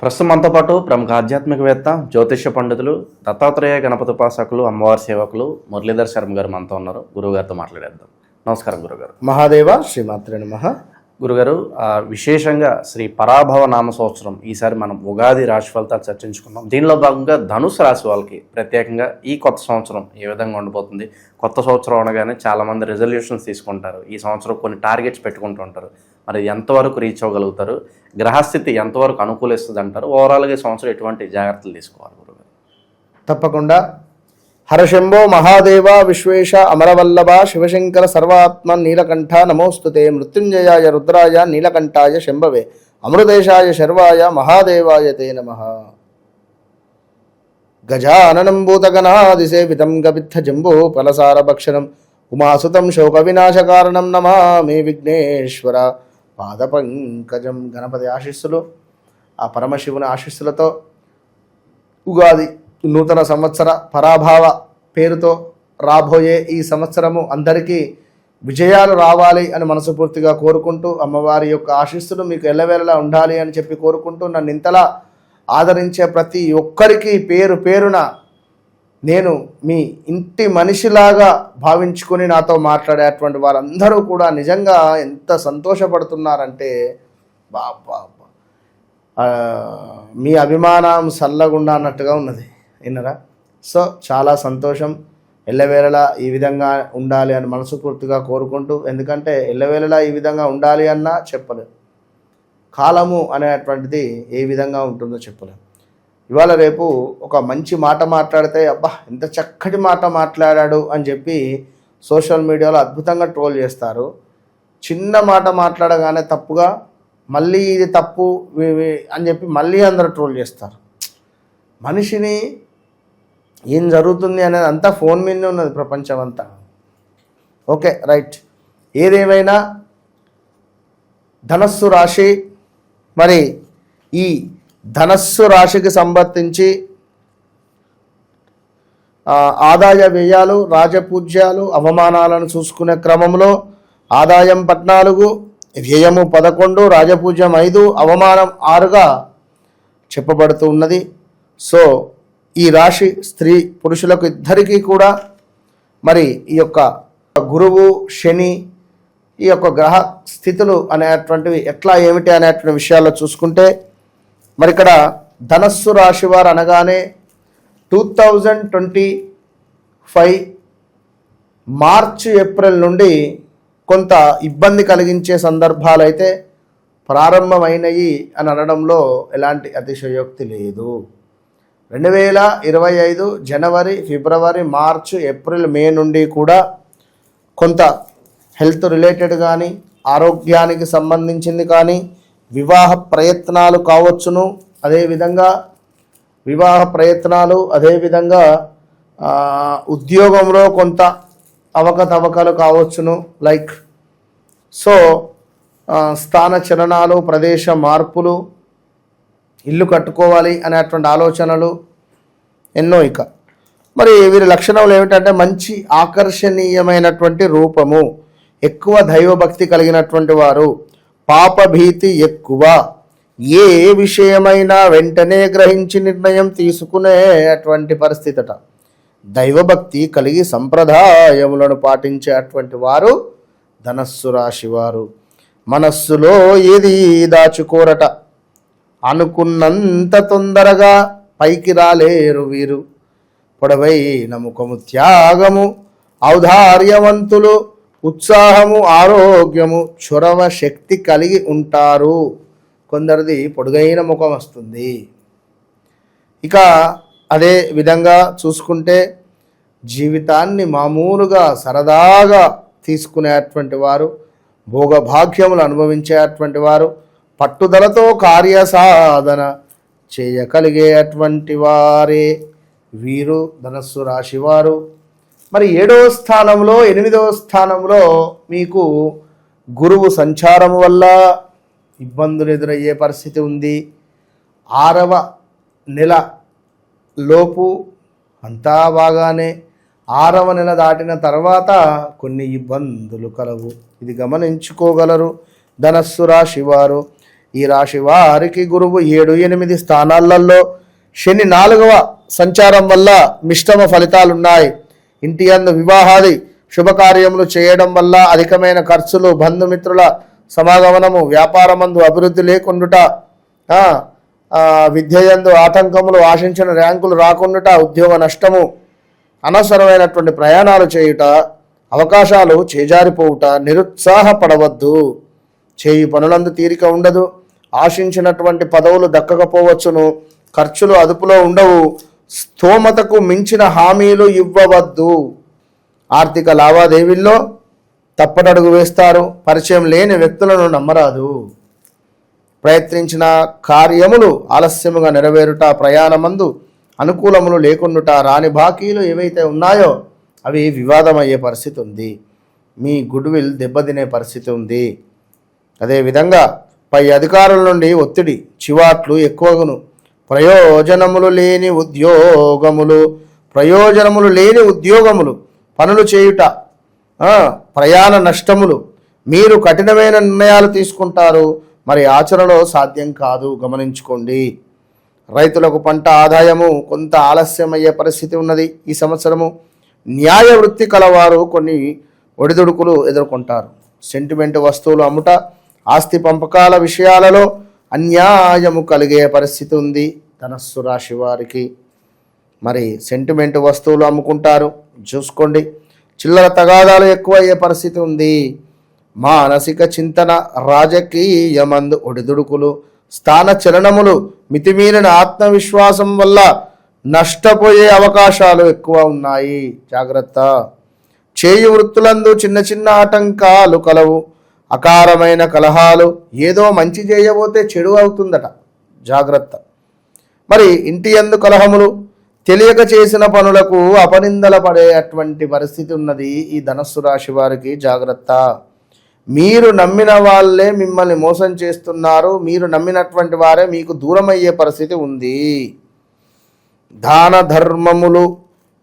ప్రస్తుతం మనతో పాటు ప్రముఖ ఆధ్యాత్మికవేత్త, జ్యోతిష్య పండితులు, దత్తాత్రేయ గణపతి ఉపాసకులు, అమ్మవారి సేవకులు మురళీధర్ శర్మ గారు మనతో ఉన్నారు. గురువుగారితో మాట్లాడేద్దాం. నమస్కారం గురుగారు. మహాదేవ శ్రీమాత్రే నమః. గురుగారు, విశేషంగా శ్రీ పరాభవ నామ సంవత్సరం ఈసారి మనం ఉగాది రాశి ఫలితాలు చర్చించుకున్నాం. దీనిలో భాగంగా ధనుసు రాశి వాళ్ళకి ప్రత్యేకంగా ఈ కొత్త సంవత్సరం ఏ విధంగా ఉండబోతుంది? కొత్త సంవత్సరం అనగానే చాలామంది రెజల్యూషన్స్ తీసుకుంటారు. ఈ సంవత్సరం కొన్ని టార్గెట్స్ పెట్టుకుంటూ ఉంటారు. మరి ఎంతవరకు రీచ్ అవ్వగలుగుతారు? గ్రహస్థితి ఎంతవరకు అనుకూలిస్తుంది అంటారు? ఓవరాల్గా ఈ సంవత్సరం ఎటువంటి జాగ్రత్తలు తీసుకోవాలి గురుగారు? తప్పకుండా. హరశంభో మహాదేవ విశ్వేశ అమరవల్లభ శివశంకర సర్వాత్మ నీలకంఠ నమోస్తుతే మృత్యుంజయాయ రుద్రాయ నీలకంఠాయ శంభవే అమృతేశాయ శర్వాయ మహాదేవాయ తే నమః. గజాననం భూతగణాదిసేవితం గవిత్థ జంబో ఫలసారభక్షణం ఉమాసుతం శోక వినాశకారణం నమామి విఘ్నేశ్వర పాదపంకజం. గణపతి ఆశీస్సులు, ఆ పరమశివుని ఆశీస్సులతో ఉగాది నూతన సంవత్సర పరాభావ పేరుతో రాబోయే ఈ సంవత్సరము అందరికీ విజయాలు రావాలి అని మనస్ఫూర్తిగా కోరుకుంటూ, అమ్మవారి యొక్క ఆశీస్సులు మీకు ఎల్లవేళలా ఉండాలి అని చెప్పి కోరుకుంటూ, నన్ను ఇంతలా ఆదరించే ప్రతి ఒక్కరికి పేరు పేరున నేను మీ ఇంటి మనిషిలాగా భావించుకొని నాతో మాట్లాడేటువంటి వారందరూ కూడా నిజంగా ఎంత సంతోషపడుతున్నారంటే బాబా, మీ అభిమానం సల్లగుండా అన్నట్టుగా ఉన్నది. విన్నరా? సో చాలా సంతోషం. ఎల్లవేళలా ఈ విధంగా ఉండాలి అని మనస్ఫూర్తిగా కోరుకుంటూ, ఎందుకంటే ఎల్లవేళలా ఈ విధంగా ఉండాలి అన్నా చెప్పలేదు. కాలము అనేటువంటిది ఏ విధంగా ఉంటుందో చెప్పలేము. ఇవాళ రేపు ఒక మంచి మాట మాట్లాడితే అబ్బా ఎంత చక్కటి మాట మాట్లాడాడు అని చెప్పి సోషల్ మీడియాలో అద్భుతంగా ట్రోల్ చేస్తారు. చిన్న మాట మాట్లాడగానే తప్పుగా మళ్ళీ ఇది తప్పు అని చెప్పి మళ్ళీ అందరూ ట్రోల్ చేస్తారు. మనిషిని ఏం జరుగుతుంది అనేది అంతా ఫోన్ మీదనే ఉన్నది, ప్రపంచం అంతా. Okay, right. ఏదేమైనా ధనస్సు రాశి, మరి ఈ ధనస్సు రాశికి సంబంధించి ఆదాయ వ్యయాలు, రాజపూజ్యాలు, అవమానాలను చూసుకునే క్రమంలో ఆదాయం 14, వ్యయము 11, రాజపూజ్యం 5, అవమానం 6గా చెప్పబడుతూ ఉన్నది. సో ఈ రాశి స్త్రీ పురుషులకు ఇద్దరికీ కూడా మరి ఈ యొక్క గురువు, శని, ఈ యొక్క గ్రహ స్థితులు అనేటువంటివి ఎట్లా ఏమిటి అనేటువంటి విషయాల్లో చూసుకుంటే, మరి ఇక్కడ ధనస్సు రాశి వారు అనగానే 2025 మార్చి ఏప్రిల్ నుండి కొంత ఇబ్బంది కలిగించే సందర్భాలు అయితే ప్రారంభమైనవి అని అనడంలో ఎలాంటి అతిశయోక్తి లేదు. 2025 జనవరి, ఫిబ్రవరి, మార్చి, ఏప్రిల్, మే నుండి కూడా కొంత హెల్త్ రిలేటెడ్ కానీ, ఆరోగ్యానికి సంబంధించింది కానీ, వివాహ ప్రయత్నాలు కావచ్చును, అదేవిధంగా ఉద్యోగంలో కొంత అవకతవకలు కావచ్చును. లైక్ సో స్థాన చలనాలు, ప్రదేశ మార్పులు, ఇల్లు కట్టుకోవాలి అనేటువంటి ఆలోచనలు ఎన్నో. ఇక మరి వీరి లక్షణాలు ఏమిటంటే మంచి ఆకర్షణీయమైనటువంటి రూపము, ఎక్కువ దైవభక్తి కలిగినటువంటి వారు, పాపభీతి ఎక్కువ, ఏ విషయమైనా వెంటనే గ్రహించి నిర్ణయం తీసుకునేటువంటి పరిస్థితట, దైవభక్తి కలిగి సంప్రదాయములను పాటించేటువంటి వారు ధనస్సు రాశి వారు. మనస్సులో ఏది దాచుకోరట, అనుకున్నంత తొందరగా పైకి రాలేరు వీరు. పొడవైన ముఖము, త్యాగము, ఔదార్యవంతులు, ఉత్సాహము, ఆరోగ్యము, చొరవ శక్తి కలిగి ఉంటారు. కొందరిది పొడుగైన ముఖం వస్తుంది. ఇక అదే విధంగా చూసుకుంటే జీవితాన్ని మామూలుగా సరదాగా తీసుకునేటువంటి వారు, భోగభాగ్యములు అనుభవించేటువంటి వారు, పట్టుదలతో కార్యసాధన చేయగలిగేటువంటి వారే వీరు ధనస్సు రాశివారు. మరి 7వ స్థానంలో, 8వ స్థానంలో మీకు గురువు సంచారం వల్ల ఇబ్బందులు ఎదురయ్యే పరిస్థితి ఉంది. 6వ నెల లోపు అంతా బాగానే, 6వ నెల దాటిన తర్వాత కొన్ని ఇబ్బందులు కలవు. ఇది గమనించుకోగలరు ధనస్సు రాశి వారు. ఈ రాశి వారికి గురువు 7, 8 స్థానాలలో, శని 4వ సంచారం వల్ల మిశ్రమ ఫలితాలున్నాయి. ఇంటి యందు వివాహాది శుభకార్యములు చేయడం వల్ల అధికమైన ఖర్చులు, బంధుమిత్రుల సమాగమనము, వ్యాపారమందు అభివృద్ధి లేకుండుట, విద్యయందు ఆటంకములు, ఆశించిన ర్యాంకులు రాకుండుట, ఉద్యోగ నష్టము, అనవసరమైనటువంటి ప్రయాణాలు చేయుట, అవకాశాలు చేజారిపోవుట, నిరుత్సాహపడవద్దు. చేయి పనులందు తీరిక ఉండదు, ఆశించినటువంటి పదవులు దక్కకపోవచ్చును, ఖర్చులు అదుపులో ఉండవు, స్తోమతకు మించిన హామీలు ఇవ్వవద్దు. ఆర్థిక లావాదేవీల్లో తప్పటడుగు వేస్తారు, పరిచయం లేని వ్యక్తులను నమ్మరాదు. ప్రయత్నించిన కార్యములు ఆలస్యముగా నెరవేరుట, ప్రయాణమందు అనుకూలములు లేకుండుట, రాని బాకీలు ఏవైతే ఉన్నాయో అవి వివాదమయ్యే పరిస్థితి ఉంది. మీ గుడ్విల్ దెబ్బతినే పరిస్థితి ఉంది. అదేవిధంగా పై అధికారుల నుండి ఒత్తిడి, చివాట్లు ఎక్కువగును. ప్రయోజనములు లేని ఉద్యోగములు, పనులు చేయుట, ప్రయాణ నష్టములు. మీరు కఠినమైన నిర్ణయాలు తీసుకుంటారు, మరి ఆచరణలో సాధ్యం కాదు, గమనించుకోండి. రైతులకు పంట ఆదాయము కొంత ఆలస్యమయ్యే పరిస్థితి ఉన్నది. ఈ సంవత్సరము న్యాయ వృత్తి కలవారు కొన్ని ఒడిదుడుకులు ఎదుర్కొంటారు. సెంటిమెంట్ వస్తువులు అమ్ముట, ఆస్తి పంపకాల విషయాలలో అన్యాయము కలిగే పరిస్థితి ఉంది ధనస్సు రాశి వారికి. మరి సెంటిమెంట్ వస్తువులు అమ్ముకుంటారు, చూసుకోండి. చిల్లర తగాదాలు ఎక్కువ అయ్యే పరిస్థితి ఉంది. మానసిక చింతన, రాజకీయమందు ఒడిదుడుకులు, స్థాన చలనములు, మితిమీరిన ఆత్మవిశ్వాసం వల్ల నష్టపోయే అవకాశాలు ఎక్కువ ఉన్నాయి, జాగ్రత్త. చేయి వృత్తులందు చిన్న చిన్న ఆటంకాలు కలవు, అకారమైన కలహాలు, ఏదో మంచి చేయబోతే చెడు అవుతుందట, జాగ్రత్త. మరి ఇంటి యందు కలహములు, తెలియక చేసిన పనులకు అపనిందల పడేటువంటి పరిస్థితి ఉన్నది ఈ ధనస్సు రాశి వారికి, జాగ్రత్త. మీరు నమ్మిన వాళ్ళే మిమ్మల్ని మోసం చేస్తున్నారు, మీరు నమ్మినటువంటి వారే మీకు దూరం అయ్యే పరిస్థితి ఉంది. దాన ధర్మములు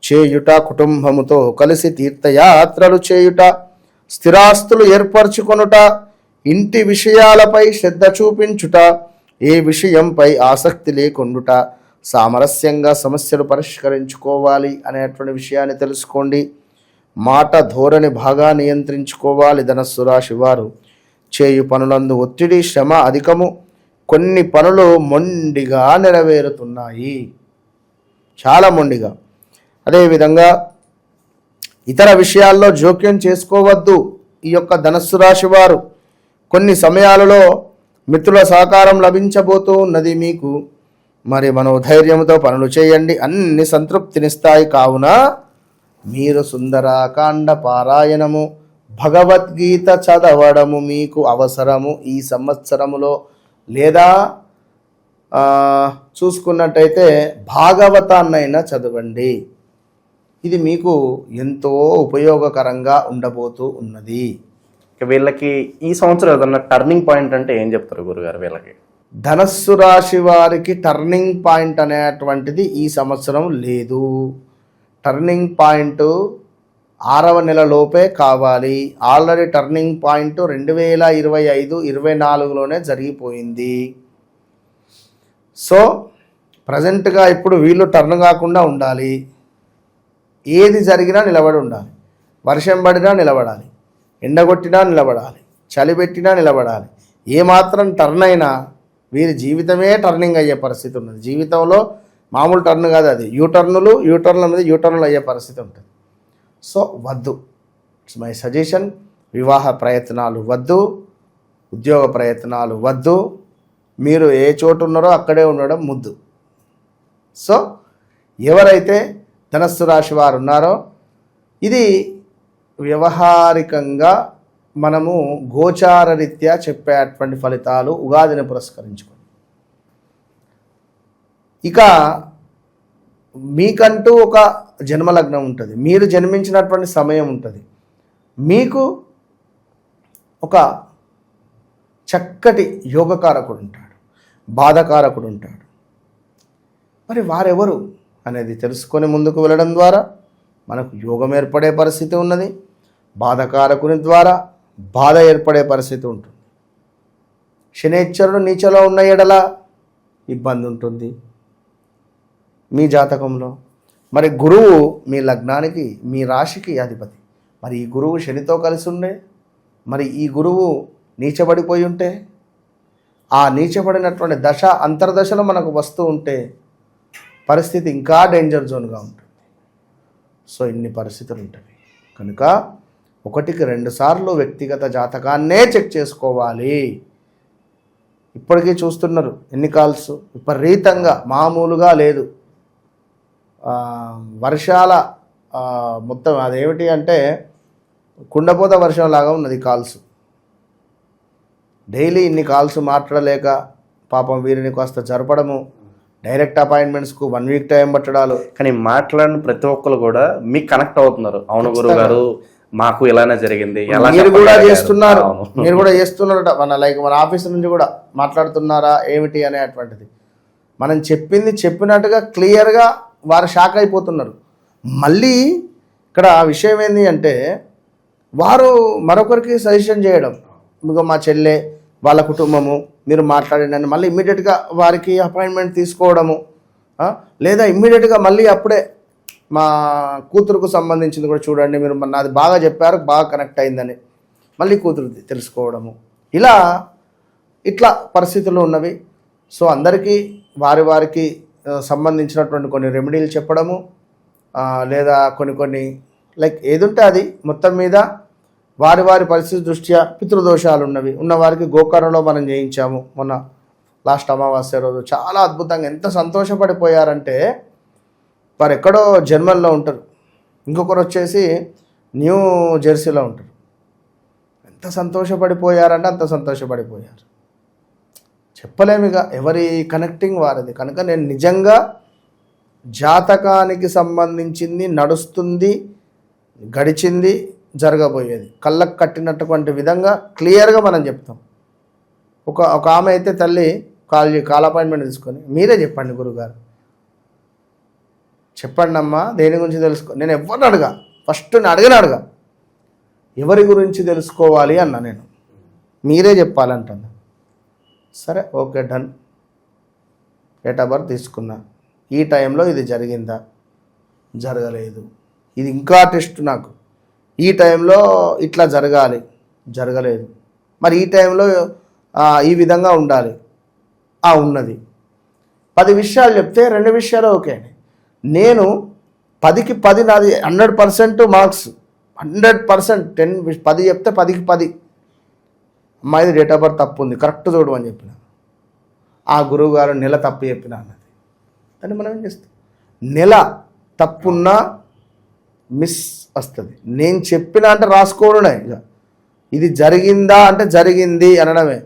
చేయుట, కుటుంబముతో కలిసి తీర్థయాత్రలు చేయుట, స్థిరాస్తులు ఏర్పరచుకొనుట, ఇంటి విషయాలపై శ్రద్ధ చూపించుట, ఏ విషయంపై ఆసక్తి లేకుండుట, సామరస్యంగా సమస్యలు పరిష్కరించుకోవాలి అనేటువంటి విషయాన్ని తెలుసుకోండి. మాట ధోరణి బాగా నియంత్రించుకోవాలి ధనస్సు రాశి వారు. చేయు పనులందు ఒత్తిడి, శ్రమ అధికము, కొన్ని పనులు మొండిగా నెరవేరుతున్నాయి, చాలా మొండిగా. అదేవిధంగా ఇతర విషయాల్లో జోక్యం చేసుకోవద్దు ఈ యొక్క ధనస్సు రాశి వారు. కొన్ని సమయాలలో మిత్రుల సహకారం లభించబోతూ ఉన్నది మీకు. మరి మనోధైర్యంతో పనులు చేయండి, అన్ని సంతృప్తినిస్తాయి. కావున మీరు సుందరాకాండ పారాయణము, భగవద్గీత చదవడము మీకు అవసరము ఈ సంవత్సరములో. లేదా చూసుకున్నట్టయితే భాగవతాన్నైనా చదవండి, ఇది మీకు ఎంతో ఉపయోగకరంగా ఉండబోతూ ఉన్నది. వీళ్ళకి ఈ సంవత్సరం ఏదన్నా టర్నింగ్ పాయింట్ అంటే ఏం చెప్తారు గురుగారు? వీళ్ళకి ధనస్సు రాశి వారికి టర్నింగ్ పాయింట్ అనేటువంటిది ఈ సంవత్సరం లేదు. టర్నింగ్ పాయింట్ 6వ నెలలోపే కావాలి. ఆల్రెడీ టర్నింగ్ పాయింట్ 2025-24లోనే జరిగిపోయింది. సో ప్రజెంట్గా ఇప్పుడు వీళ్ళు టర్న్ కాకుండా ఉండాలి. ఏది జరిగినా నిలబడి ఉండాలి. వర్షం పడినా నిలబడాలి, ఎండగొట్టినా నిలబడాలి, చలి పెట్టినా నిలబడాలి. ఏమాత్రం టర్న్ అయినా వీరి జీవితమే టర్నింగ్ అయ్యే పరిస్థితి ఉన్నది. జీవితంలో మామూలు టర్న్ కాదు అది, యూటర్న్ల మీద యూటర్న్లు అయ్యే పరిస్థితి ఉంటుంది. సో వద్దు, ఇట్స్ మై సజెషన్. వివాహ ప్రయత్నాలు వద్దు, ఉద్యోగ ప్రయత్నాలు వద్దు, మీరు ఏ చోటు ఉన్నారో అక్కడే ఉండడం ముద్దు. సో ఎవరైతే ధనస్సు రాశి వారు ఉన్నారో, ఇది వ్యవహారికంగా మనము గోచార రీత్యా చెప్పేటువంటి ఫలితాలు ఉగాదిని పురస్కరించుకొని. ఇక మీకంటూ ఒక జన్మలగ్నం ఉంటుంది, మీరు జన్మించినటువంటి సమయం ఉంటుంది, మీకు ఒక చక్కటి యోగకారకుడు ఉంటాడు, బాధకారకుడు ఉంటాడు. మరి వారెవరు అనేది తెలుసుకొని ముందుకు వెళ్ళడం ద్వారా మనకు యోగం ఏర్పడే పరిస్థితి ఉన్నది. బాధకారకుని ద్వారా బాధ ఏర్పడే పరిస్థితి ఉంటుంది. శనేశ్వరుడు నీచలో ఉన్న ఎడల ఇబ్బంది ఉంటుంది మీ జాతకంలో. మరి గురువు మీ లగ్నానికి మీ రాశికి అధిపతి. మరి ఈ గురువు శనితో కలిసి ఉండే, మరి ఈ గురువు నీచబడిపోయి ఉంటే, ఆ నీచబడినటువంటి దశ అంతర్దశలో మనకు వస్తూ ఉంటే పరిస్థితి ఇంకా డేంజర్ జోన్గా ఉంటుంది. సో ఇన్ని పరిస్థితులు ఉంటాయి కనుక 1కి 2 సార్లు వ్యక్తిగత జాతకాన్నే చెక్ చేసుకోవాలి. ఇప్పటికీ చూస్తున్నారు ఎన్ని కాల్స్, విపరీతంగా మామూలుగా లేదు. వర్షాల మొత్తం అదేమిటి అంటే కుండపోత వర్షం లాగా ఉన్నది కాల్స్. డైలీ ఇన్ని కాల్స్ మాట్లాడలేక పాపం వీరిని కాస్త జరపడము, డైరెక్ట్ అపాయింట్మెంట్స్కు 1 వీక్ టైం పట్టడాలు. కానీ మాట్లాడిన ప్రతి ఒక్కరు కూడా మీకు కనెక్ట్ అవుతున్నారు. అవును గురువు గారు మాకు ఇలానే జరిగింది, మీరు కూడా చేస్తున్నారు, మీరు కూడా చేస్తున్నారట. మన ఆఫీస్ నుంచి కూడా మాట్లాడుతున్నారా ఏమిటి అనేటువంటిది. మనం చెప్పింది చెప్పినట్టుగా క్లియర్గా వారు షాక్ అయిపోతున్నారు. మళ్ళీ ఇక్కడ విషయం ఏంటి అంటే వారు మరొకరికి సజెషన్ చేయడం, ఇంకా మా చెల్లె వాళ్ళ కుటుంబము మీరు మాట్లాడండి మళ్ళీ ఇమ్మీడియట్గా వారికి అపాయింట్మెంట్ తీసుకోవడము, లేదా ఇమ్మీడియట్గా మళ్ళీ అప్పుడే మా కూతురుకు సంబంధించింది కూడా చూడండి మీరు నాది బాగా చెప్పారు, బాగా కనెక్ట్ అయిందని మళ్ళీ కూతురు తెలుసుకోవడము, ఇట్లా పరిస్థితులు ఉన్నవి. సో అందరికీ వారికి సంబంధించినటువంటి కొన్ని రెమెడీలు చెప్పడము, లేదా కొన్ని లైక్ ఏదుంటే అది మొత్తం మీద వారి పరిస్థితి దృష్ట్యా పితృదోషాలు ఉన్నవారికి గోకర్ణలో మనం చేయించాము మొన్న లాస్ట్ అమావాస్య రోజు. చాలా అద్భుతంగా ఎంత సంతోషపడిపోయారంటే వారు ఎక్కడో జర్మన్లో ఉంటారు, ఇంకొకరు వచ్చేసి న్యూ జెర్సీలో ఉంటారు. ఎంత సంతోషపడిపోయారంటే అంత సంతోషపడిపోయారు, చెప్పలేము ఇక ఎవరి కనెక్టింగ్ వారిది. కనుక నేను నిజంగా జాతకానికి సంబంధించింది నడుస్తుంది, గడిచింది, జరగబోయేది కళ్ళకు కట్టినటువంటి విధంగా క్లియర్గా మనం చెప్తాం. ఒక ఆమె అయితే తల్లి కాల్ అపాయింట్మెంట్ తీసుకొని మీరే చెప్పండి గురుగారు, చెప్పండి అమ్మా దేని గురించి తెలుసుకో. నేను ఎవరిని అడగా, ఫస్ట్ నేను అడగా ఎవరి గురించి తెలుసుకోవాలి అన్న, నేను మీరే చెప్పాలంటున్నా. సరే okay done, date of birth తీసుకున్నా, ఈ టైంలో ఇది జరిగిందా, జరగలేదు, ఇది ఇంకా టెస్ట్ నాకు, ఈ టైంలో ఇట్లా జరగలేదు, మరి ఈ టైంలో ఈ విధంగా ఉండాలి, ఉన్నది. 10 విషయాలు చెప్తే 2 విషయాలు ఓకే. నేను 10కి 10 నాది 100% మార్క్స్, 100%. 10 చెప్తే 10కి 10. అమ్మాయిది డేట్ ఆఫ్ బర్త్ తప్పు ఉంది, కరెక్ట్ చూడు అని చెప్పిన. ఆ గురువు గారు నెల తప్పు చెప్పిన అన్నది. దాన్ని మనం ఏం చేస్తాం, నెల తప్పున్నా మిస్ వస్తుంది. నేను చెప్పిన అంటే రాసుకోవడమే, ఇక ఇది జరిగిందా అంటే జరిగింది అనడమే.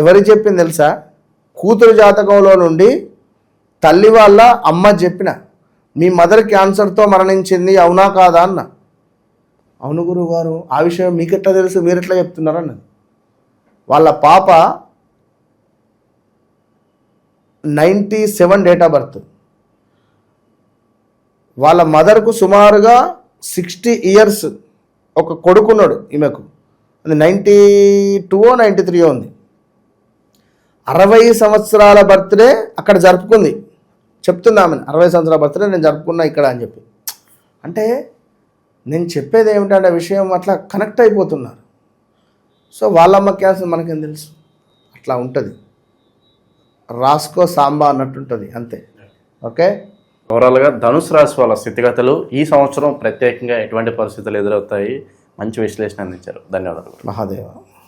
ఎవరు చెప్పింది తెలుసా, కూతురు జాతకంలో నుండి తల్లి వాళ్ళ అమ్మ చెప్పిన, మీ మదర్ క్యాన్సర్తో మరణించింది అవునా కాదా అన్న. అవును గురువు గారు ఆ విషయం మీకు ఎట్లా తెలుసు, మీరు ఎట్లా చెప్తున్నారు అన్నది. వాళ్ళ పాప 97 డేట్ ఆఫ్ బర్త్, వాళ్ళ మదర్కు సుమారుగా 60 ఇయర్స్, ఒక కొడుకున్నాడు ఈమెకు, అది 92 93 ఉంది. 60 సంవత్సరాల బర్త్డే అక్కడ జరుపుకుంది, చెప్తుంది ఆమె 60 సంవత్సరాల బర్త్డే నేను జరుపుకున్నా ఇక్కడ అని చెప్పి. అంటే నేను చెప్పేది ఏమిటంటే విషయం అట్లా కనెక్ట్ అయిపోతున్నారు. సో వాళ్ళమ్మ క్యాన్సర్ మనకేం తెలుసు, అట్లా ఉంటుంది, రాసుకో సాంబా అన్నట్టుంటుంది అంతే. ఓకే, ఓవరాల్గా ధనుసు రాశి వాళ్ళ స్థితిగతులు ఈ సంవత్సరం ప్రత్యేకంగా ఎటువంటి పరిస్థితులు ఎదురవుతాయి, మంచి విశ్లేషణ అందించారు. ధన్యవాదాలు మహాదేవ.